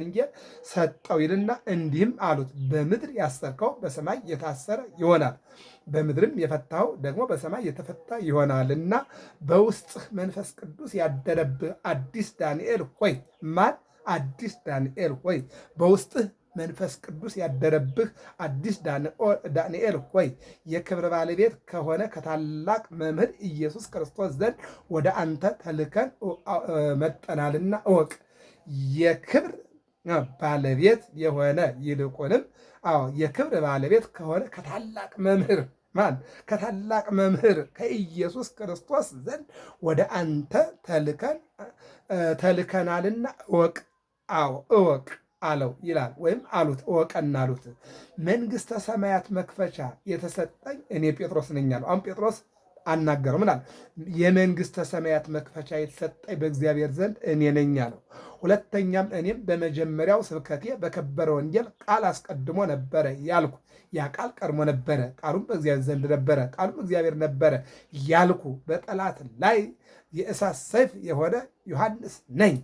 ወንጌል ሰጠው ይልና እንዲህም አሉት፣ በምድር ያሰርከው በሰማይ የታሰረ ይሆናል፣ በምድርም የፈታው ደግሞ በሰማይ የተፈታ ይሆናልና በውስጥህ መንፈስ ቅዱስ ያደረብህ አዲስ ዳንኤል ሆይ። ማን? አዲስ ዳንኤል ሆይ በውስጥህ መንፈስ ቅዱስ ያደረብህ አዲስ ዳንኤል ሆይ የክብር ባለቤት ከሆነ ከታላቅ መምህር ኢየሱስ ክርስቶስ ዘንድ ወደ አንተ ተልከን መጠናልና እወቅ። የክብር ባለቤት የሆነ ይልቁንም የክብር ባለቤት ከሆነ ከታላቅ መምህር ማን? ከታላቅ መምህር ከኢየሱስ ክርስቶስ ዘንድ ወደ አንተ ተልከናልና እወቅ። እወቅ አለው ይላል። ወይም አሉት፣ እወቀና አሉት። መንግሥተ ሰማያት መክፈቻ የተሰጠኝ እኔ ጴጥሮስ ነኝ አለው። አሁን ጴጥሮስ አናገረው። ምን አለ? የመንግሥተ ሰማያት መክፈቻ የተሰጠኝ በእግዚአብሔር ዘንድ እኔ ነኝ አለው። ሁለተኛም እኔም በመጀመሪያው ስብከቴ በከበረ ወንጌል ቃል አስቀድሞ ነበረ ያልኩ፣ ያ ቃል ቀድሞ ነበረ፣ ቃሉም በእግዚአብሔር ዘንድ ነበረ፣ ቃሉም እግዚአብሔር ነበረ ያልኩ በጠላት ላይ የእሳት ሰይፍ የሆነ ዮሐንስ ነኝ።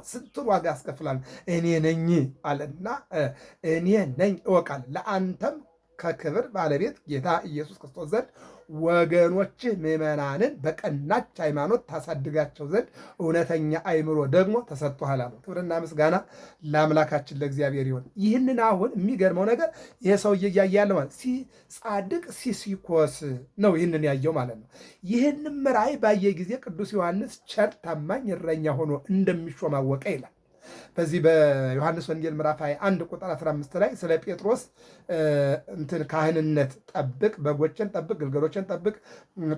ስንቱን ዋጋ ያስከፍላል። እኔ ነኝ አለና እኔ ነኝ እወቃል። ለአንተም ከክብር ባለቤት ጌታ ኢየሱስ ክርስቶስ ዘንድ ወገኖችህ ምዕመናንን በቀናች ሃይማኖት ታሳድጋቸው ዘንድ እውነተኛ አይምሮ ደግሞ ተሰጥቶሃል አለው። ክብርና ምስጋና ለአምላካችን ለእግዚአብሔር ይሁን። ይህንን አሁን የሚገርመው ነገር ይሄ ሰውዬ እያየ ያለው ማለት ጻድቅ ሲሲኮስ ነው። ይህንን ያየው ማለት ነው። ይህንም ራእይ ባየ ጊዜ ቅዱስ ዮሐንስ ቸር ታማኝ እረኛ ሆኖ እንደሚሾም አወቀ ይላል። በዚህ በዮሐንስ ወንጌል ምዕራፍ 21 ቁጥር 15 ላይ ስለ ጴጥሮስ ካህንነት ጠብቅ፣ በጎችን ጠብቅ፣ ግልገሎችን ጠብቅ፣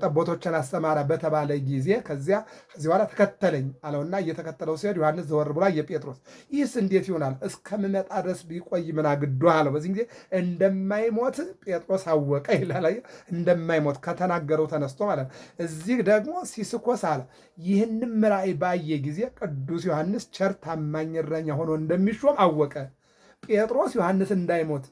ጠቦቶችን አሰማራ በተባለ ጊዜ ከዚህ በኋላ ተከተለኝ አለውና እየተከተለው ሲሄድ ዮሐንስ ዘወር ብሎ የጴጥሮስ ይህስ እንዴት ይሆናል? እስከምመጣ ድረስ ቢቆይ ምን አግዶ አለው። በዚህ ጊዜ እንደማይሞት ጴጥሮስ አወቀ ይላል። እንደማይሞት ከተናገረው ተነስቶ ማለት ነው። እዚህ ደግሞ ሲስኮስ አለ። ይህንም ራእይ ባየ ጊዜ ቅዱስ ዮሐንስ ቸር ታማኝ እረኛ ሆኖ እንደሚሾም አወቀ። ጴጥሮስ ዮሐንስ እንዳይሞት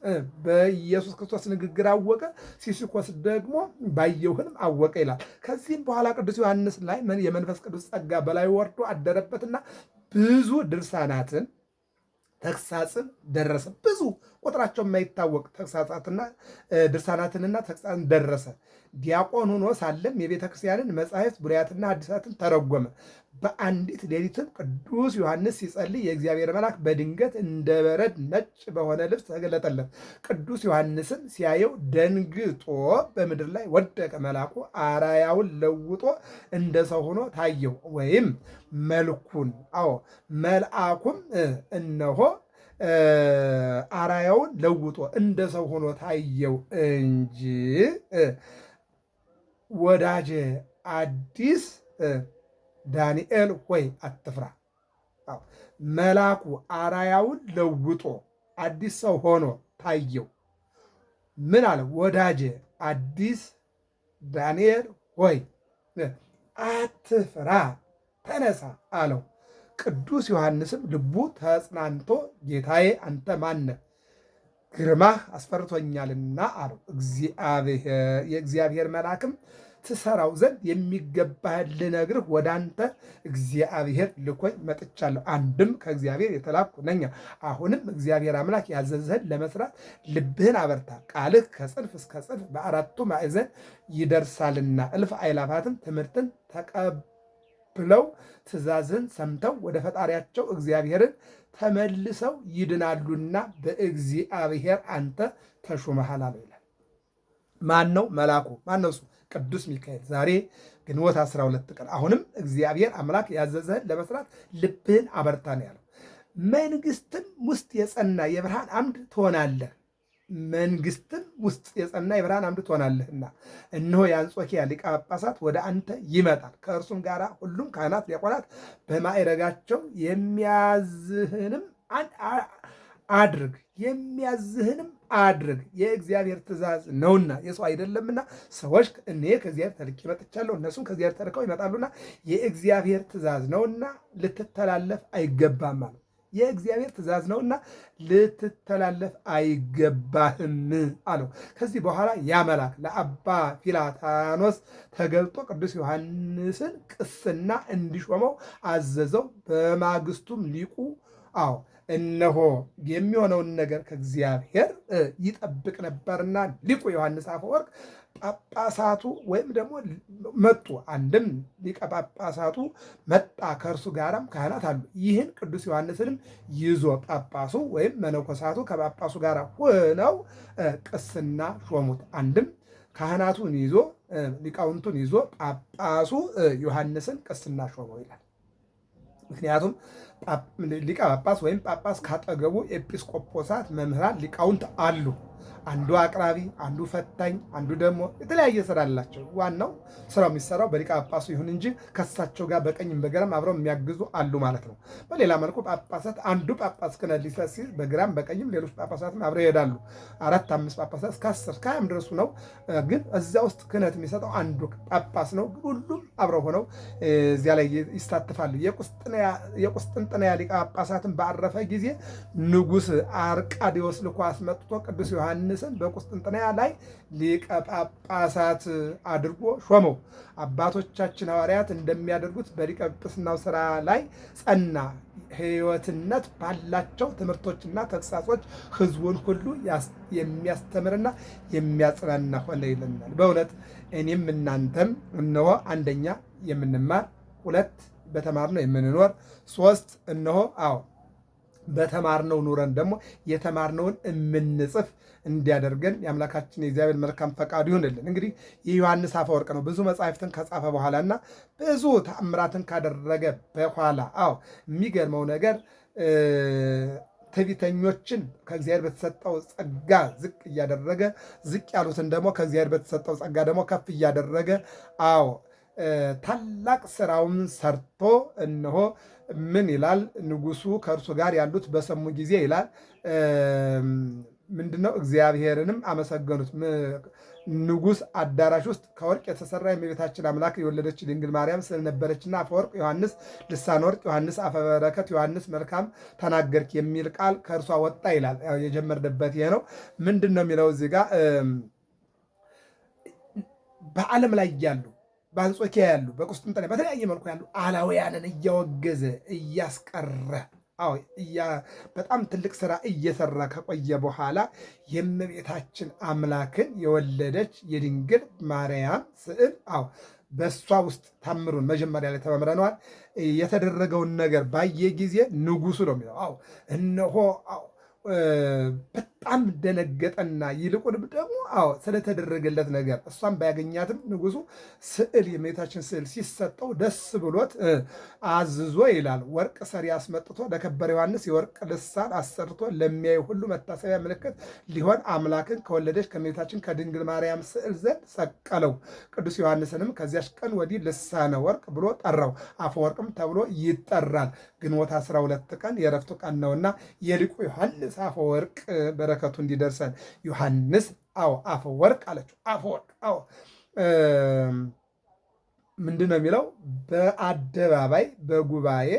በኢየሱስ ክርስቶስ ንግግር አወቀ። ሲስኮስ ደግሞ ባየው ሕልም አወቀ ይላል። ከዚህም በኋላ ቅዱስ ዮሐንስ ላይ የመንፈስ ቅዱስ ጸጋ በላይ ወርዶ አደረበትና ብዙ ድርሳናትን ተግሳጽን ደረሰ። ብዙ ቁጥራቸው የማይታወቅ ተግሳጻትና ድርሳናትንና ተግሳጽን ደረሰ። ዲያቆን ሆኖ ሳለም የቤተ ክርስቲያንን መጻሕፍት ብሉያትና ሐዲሳትን ተረጎመ። በአንዲት ሌሊትም ቅዱስ ዮሐንስ ሲጸልይ የእግዚአብሔር መልአክ በድንገት እንደ በረድ ነጭ በሆነ ልብስ ተገለጠለት። ቅዱስ ዮሐንስም ሲያየው ደንግጦ በምድር ላይ ወደቀ። መልአኩ አራያውን ለውጦ እንደ ሰው ሆኖ ታየው። ወይም መልኩን መልአኩም እነሆ አራያውን ለውጦ እንደ ሰው ሆኖ ታየው እንጂ ወዳጄ አዲስ ዳንኤል ሆይ አትፍራ። መልአኩ አራያውን ለውጦ አዲስ ሰው ሆኖ ታየው። ምን አለ? ወዳጄ አዲስ ዳንኤል ሆይ አትፍራ፣ ተነሳ አለው። ቅዱስ ዮሐንስም ልቡ ተጽናንቶ ጌታዬ አንተ ማነህ? ግርማህ አስፈርቶኛልና አለው። የእግዚአብሔር መልአክም ትሰራው ዘንድ የሚገባህን ልነግርህ ወደ አንተ እግዚአብሔር ልኮኝ መጥቻለሁ። አንድም ከእግዚአብሔር የተላኩ ነኝ። አሁንም እግዚአብሔር አምላክ ያዘዝህን ለመስራት ልብህን አበርታ። ቃልህ ከጽንፍ እስከ ጽንፍ በአራቱ ማዕዘን ይደርሳልና እልፍ አእላፋትም ትምህርትን ተቀብለው ትእዛዝህን ሰምተው ወደ ፈጣሪያቸው እግዚአብሔርን ተመልሰው ይድናሉና በእግዚአብሔር አንተ ተሹመሃል አለው ይላል። ማን ነው መልአኩ? ማን ነው እሱ? ቅዱስ ሚካኤል። ዛሬ ግንቦት 12 ቀን አሁንም እግዚአብሔር አምላክ ያዘዘህን ለመስራት ልብህን አበርታ ነው ያለው። መንግስትም ውስጥ የጸና የብርሃን አምድ ትሆናለህ። መንግስትም ውስጥ የጸና የብርሃን አምድ ትሆናለህና እነሆ የአንጾኪያ ሊቀ ጳጳሳት ወደ አንተ ይመጣል። ከእርሱም ጋር ሁሉም ካህናት፣ ዲያቆናት በማዕረጋቸው የሚያዝህንም አድርግ የሚያዝህንም አድርግ። የእግዚአብሔር ትእዛዝ ነውና የሰው አይደለምና። ሰዎች እኔ ከእግዚአብሔር ተልኬ መጥቻለሁ፣ እነሱም ከእግዚአብሔር ተልከው ይመጣሉና የእግዚአብሔር ትእዛዝ ነውና ልትተላለፍ አይገባም አለው። የእግዚአብሔር ትእዛዝ ነውና ልትተላለፍ አይገባህም አለው። ከዚህ በኋላ ያ መልአክ ለአባ ፊላታኖስ ተገልጦ ቅዱስ ዮሐንስን ቅስና እንዲሾመው አዘዘው። በማግስቱም ሊቁ አዎ እነሆ የሚሆነውን ነገር ከእግዚአብሔር ይጠብቅ ነበርና ሊቁ ዮሐንስ አፈወርቅ ጳጳሳቱ ወይም ደግሞ መጡ። አንድም ሊቀ ጳጳሳቱ መጣ፣ ከእርሱ ጋርም ካህናት አሉ። ይህን ቅዱስ ዮሐንስንም ይዞ ጳጳሱ ወይም መነኮሳቱ ከጳጳሱ ጋር ሆነው ቅስና ሾሙት። አንድም ካህናቱን ይዞ ሊቃውንቱን ይዞ ጳጳሱ ዮሐንስን ቅስና ሾመው ይላል። ምክንያቱም ሊቀ ጳጳስ ወይም ጳጳስ ካጠገቡ ኤጲስቆጶሳት፣ መምህራን፣ ሊቃውንት አሉ። አንዱ አቅራቢ፣ አንዱ ፈታኝ፣ አንዱ ደግሞ የተለያየ ስራ አላቸው። ዋናው ስራው የሚሰራው በሊቀ ጳጳሱ ይሁን እንጂ ከሳቸው ጋር በቀኝም በግራም አብረው የሚያግዙ አሉ ማለት ነው። በሌላ መልኩ ጳጳሳት አንዱ ጳጳስ ክህነት ሊሰጥ ሲል በግራም በቀኝም ሌሎች ጳጳሳትም አብረው ይሄዳሉ። 4 5 ጳጳሳት እስከ 10 እስከ 20 ድረሱ ነው። ግን እዚያ ውስጥ ክህነት የሚሰጠው አንዱ ጳጳስ ነው። ሁሉም አብረው ሆነው እዚያ ላይ ይሳተፋሉ። የቁስጥንጥንያ ሊቀ ጳጳሳትን ባረፈ ጊዜ ንጉሥ አርቃዲዎስ ልኮ አስመጥቶ ቅዱስ ዮሐንስን በቁስጥንጥንያ ላይ ሊቀ ጳጳሳት አድርጎ ሾመው። አባቶቻችን ሐዋርያት እንደሚያደርጉት በሊቀ ጵጵስናው ስራ ላይ ጸና። ሕይወትነት ባላቸው ትምህርቶችና ተግሳጾች ሕዝቡን ሁሉ የሚያስተምርና የሚያጽናና ሆነ ይለናል። በእውነት እኔም እናንተም እነሆ አንደኛ የምንማር፣ 2 በተማርነው የምንኖር፣ 3 እነሆ በተማርነው ኑረን ደግሞ የተማርነውን የምንጽፍ እንዲያደርገን የአምላካችን የእግዚአብሔር መልካም ፈቃዱ ይሁንልን። እንግዲህ የዮሐንስ አፈወርቅ ነው ብዙ መጻሕፍትን ከጻፈ በኋላና ብዙ ተአምራትን ካደረገ በኋላ የሚገርመው ነገር ትዕቢተኞችን ከእግዚአብሔር በተሰጠው ጸጋ ዝቅ እያደረገ፣ ዝቅ ያሉትን ደግሞ ከእግዚአብሔር በተሰጠው ጸጋ ደግሞ ከፍ እያደረገ ታላቅ ስራውን ሰርቶ እነሆ ምን ይላል ንጉሱ ከእርሱ ጋር ያሉት በሰሙ ጊዜ ይላል ምንድነው? እግዚአብሔርንም አመሰገኑት። ንጉሥ አዳራሽ ውስጥ ከወርቅ የተሰራ የእመቤታችን አምላክ የወለደች ድንግል ማርያም ስለነበረችና አፈወርቅ ዮሐንስ ልሳነ ወርቅ፣ ዮሐንስ አፈ በረከት፣ ዮሐንስ መልካም ተናገርክ የሚል ቃል ከእርሷ ወጣ ይላል። የጀመርንበት ይሄ ነው። ምንድን ነው የሚለው እዚህ ጋር በዓለም ላይ ያሉ በአንጾኪያ ያሉ በቁስጥንጥንያ በተለያየ መልኩ ያሉ አላውያንን እያወገዘ እያስቀረ በጣም ትልቅ ስራ እየሰራ ከቆየ በኋላ የእመቤታችን አምላክን የወለደች የድንግል ማርያም ስዕል በእሷ ውስጥ ታምሩን መጀመሪያ ላይ ተመምረነዋል። የተደረገውን ነገር ባየ ጊዜ ንጉሱ ነው የሚለው እነሆ በጣም ደነገጠና ይልቁንም ደግሞ ስለተደረገለት ነገር እሷም ባያገኛትም ንጉሱ ስዕል የእመቤታችን ስዕል ሲሰጠው ደስ ብሎት አዝዞ ይላል ወርቅ ሰሪ አስመጥቶ ለከበረ ዮሐንስ የወርቅ ልሳን አሰርቶ ለሚያዩ ሁሉ መታሰቢያ ምልክት ሊሆን አምላክን ከወለደች ከእመቤታችን ከድንግል ማርያም ስዕል ዘንድ ሰቀለው። ቅዱስ ዮሐንስንም ከዚያች ቀን ወዲህ ልሳነ ወርቅ ብሎ ጠራው። አፈወርቅም ተብሎ ይጠራል። ግንቦት 12 ቀን የዕረፍቱ ቀን ነውና የሊቁ ዮሐንስ አፈወርቅ በረከቱ እንዲደርሰን ዮሐንስ አፈወርቅ አለችው። አፈወርቅ ምንድን ነው የሚለው? በአደባባይ በጉባኤ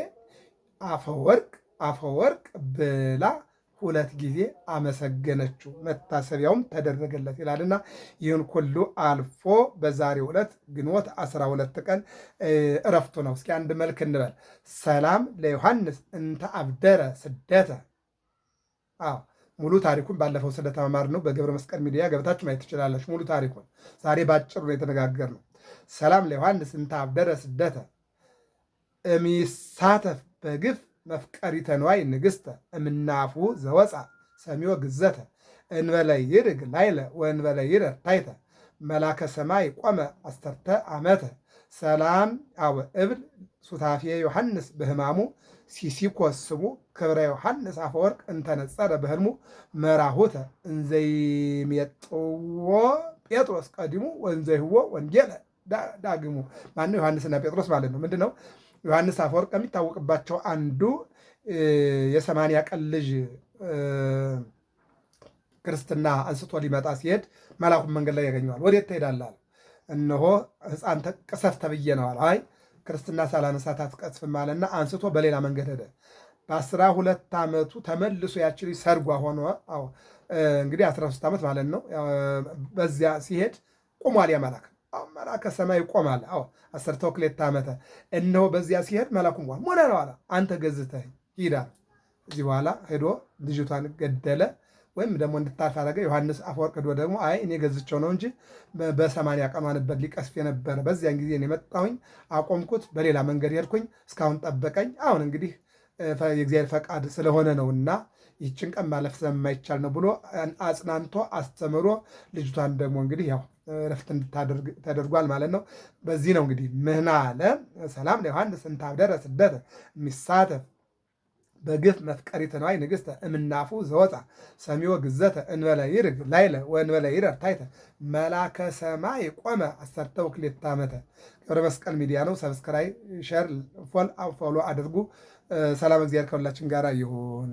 አፈወርቅ ብላ 2 ጊዜ አመሰገነችው፣ መታሰቢያውም ተደረገለት ይላልና ይህን ሁሉ አልፎ በዛሬው ዕለት ግንቦት 12 ቀን ዕረፍቱ ነው። እስኪ አንድ መልክ እንበል። ሰላም ለዮሐንስ እንተ አብደረ ስደተ። ሙሉ ታሪኩን ባለፈው ስለተማማርነው በገብረ መስቀል ሚዲያ ገብታችሁ ማየት ትችላላችሁ። ሙሉ ታሪኩን ዛሬ ባጭሩ ነው የተነጋገርነው። ሰላም ለዮሐንስ እንተ አብደረ ስደተ እሚሳተፍ በግፍ መፍቀሪተ ንዋይ ንግሥተ እምናፉ ዘወፃ ሰሚዮ ግዘተ እንበለ ይርግ ላይለ ወእንበለ ይረር ታይተ መላከ ሰማይ ቆመ አስተርተ ዓመተ ሰላም እብል ሱታፌ ዮሐንስ በሕማሙ ሲሲኮስ ስሙ ክብረ ዮሐንስ አፈወርቅ እንተነጸረ በህልሙ መራሁተ እንዘይሜጥዎ ጴጥሮስ ቀዲሙ ወንዘይህዎ ወንጌለ ዳግሙ። ማነው? ዮሐንስና ጴጥሮስ ማለት ነው። ምንድን ነው? ዮሐንስ አፈወርቅ ከሚታወቅባቸው አንዱ የ80 ቀን ልጅ ክርስትና አንስቶ ሊመጣ ሲሄድ መልአኩን መንገድ ላይ ያገኘዋል። ወዴት ትሄዳለህ? እነሆ ሕፃን ቅሰፍ ተብዬ ነው አለ። አይ ክርስትና ሳላነሳት አትቀስፍም አለና አንስቶ በሌላ መንገድ ሄደ። በ12 ዓመቱ ተመልሶ ያችል ሰርጓ ሆኖ እንግዲህ 13 ዓመት ማለት ነው። በዚያ ሲሄድ ቆሟል። ያ መልአክ መልአከ ሰማይ ቆማል። 12 ዓመተ እነሆ በዚያ ሲሄድ መልአኩ ሞነ ነው አለ። አንተ ገዝተህ ሂዳ እዚህ በኋላ ሄዶ ልጅቷን ገደለ ወይም ደግሞ እንድታርፍ አደረገ። ዮሐንስ አፈወርቅ ሄዶ ደግሞ አይ እኔ ገዝቸው ነው እንጂ በ80 ቀኗ ነበር ሊቀስፍ የነበረ በዚያን ጊዜ የመጣሁኝ አቆምኩት፣ በሌላ መንገድ ሄድኩኝ፣ እስካሁን ጠበቀኝ። አሁን እንግዲህ የእግዚአብሔር ፈቃድ ስለሆነ ነውና ይህችን ቀን ማለፍ ስለማይቻል ነው ብሎ አጽናንቶ አስተምሮ ልጅቷን ደግሞ እንግዲህ ያው ረፍት እንድታደርግ ተደርጓል ማለት ነው። በዚህ ነው እንግዲህ ምህና አለ ሰላም ለዮሐንስ እንታብደረ ስደተ የሚሳተፍ በግፍ መፍቀሪተ ነዋይ ንግሥተ እምናፉ ዘወፃ ሰሚዮ ግዘተ እንበለ ይርግ ላይለ ወእንበለ ይረር ታይተ መላከ ሰማይ ቆመ 12 ዓመተ። ገብረ መስቀል ሚዲያ ነው። ሰብስክራይብ፣ ሸር፣ ፎሎ አድርጉ። ሰላም እግዚአብሔር ከሁላችን ጋር ይሁን።